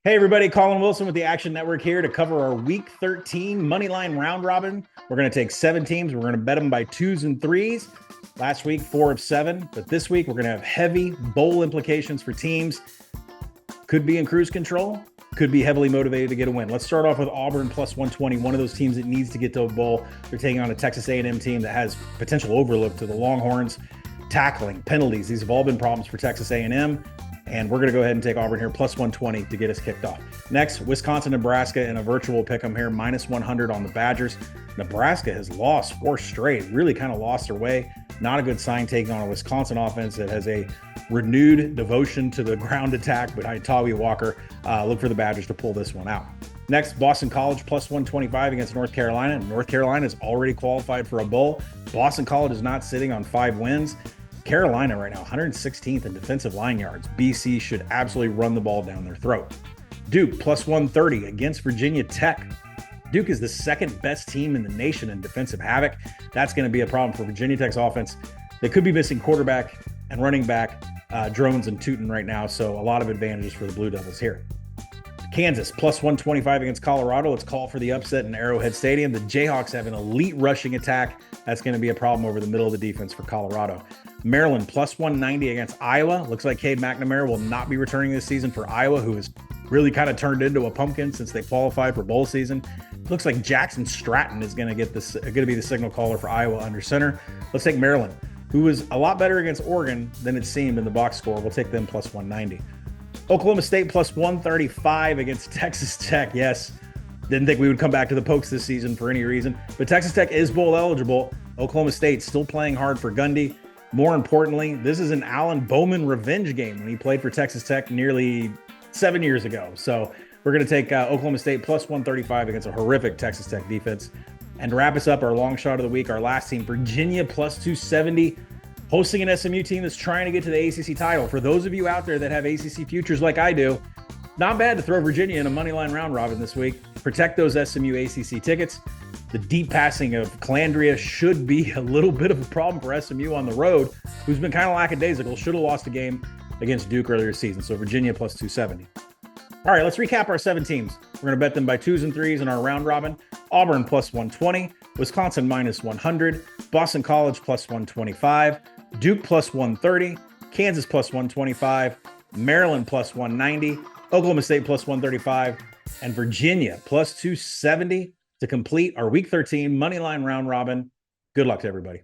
Hey everybody, Colin Wilson with the Action Network here to cover our Week 13 Moneyline round robin. We're going to take 7 teams. We're going to bet them by 2s and 3s. Last week, 4 of 7. But this week, we're going to have heavy bowl implications for teams. Could be in cruise control. Could be heavily motivated to get a win. Let's start off with Auburn plus 120, one of those teams that needs to get to a bowl. They're taking on a Texas A&M team that has potential overlook to the Longhorns. Tackling, penalties, these have all been problems for Texas A&M. And we're going to go ahead and take Auburn here, plus 120 to get us kicked off. Next, Wisconsin, Nebraska in a virtual pick 'em here, minus 100 on the Badgers. Nebraska has lost 4 straight, really kind of lost their way. Not a good sign taking on a Wisconsin offense that has a renewed devotion to the ground attack behind Tawi Walker. Look for the Badgers to pull this one out. Next, Boston College plus 125 against North Carolina. North Carolina is already qualified for a bowl. Boston College is not sitting on 5 wins. Carolina right now, 116th in defensive line yards. BC should absolutely run the ball down their throat. Duke plus 130 against Virginia Tech. Duke is the second best team in the nation in defensive havoc. That's going to be a problem for Virginia Tech's offense. They could be missing quarterback and running back, Drones and Tootin right now, so a lot of advantages for the Blue Devils here. Kansas plus 125 against Colorado. Let's call for the upset in Arrowhead Stadium. The Jayhawks have an elite rushing attack. That's going to be a problem over the middle of the defense for Colorado. Maryland plus 190 against Iowa. Looks like Cade McNamara will not be returning this season for Iowa, who has really kind of turned into a pumpkin since they qualified for bowl season. Looks like Jackson Stratton is going to be the signal caller for Iowa under center. Let's take Maryland, who was a lot better against Oregon than it seemed in the box score. We'll take them plus 190. Oklahoma State plus 135 against Texas Tech. Yes, didn't think we would come back to the Pokes this season for any reason, but Texas Tech is bowl eligible. Oklahoma State still playing hard for Gundy. More importantly, this is an Alan Bowman revenge game when he played for Texas Tech nearly 7 years ago. So we're going to take Oklahoma State plus 135 against a horrific Texas Tech defense. And to wrap us up, our long shot of the week, our last team, Virginia plus 270. Hosting an SMU team that's trying to get to the ACC title. For those of you out there that have ACC futures like I do, not bad to throw Virginia in a moneyline round robin this week. Protect those SMU ACC tickets. The deep passing of Calandria should be a little bit of a problem for SMU on the road, who's been kind of lackadaisical. Should have lost a game against Duke earlier this season. So Virginia plus 270. All right, let's recap our 7 teams. We're going to bet them by 2s and 3s in our round robin. Auburn plus 120, Wisconsin minus 100, Boston College plus 125, Duke plus 130, Kansas plus 125, Maryland plus 190, Oklahoma State plus 135, and Virginia plus 270 to complete our Week 13 Moneyline round robin. Good luck to everybody.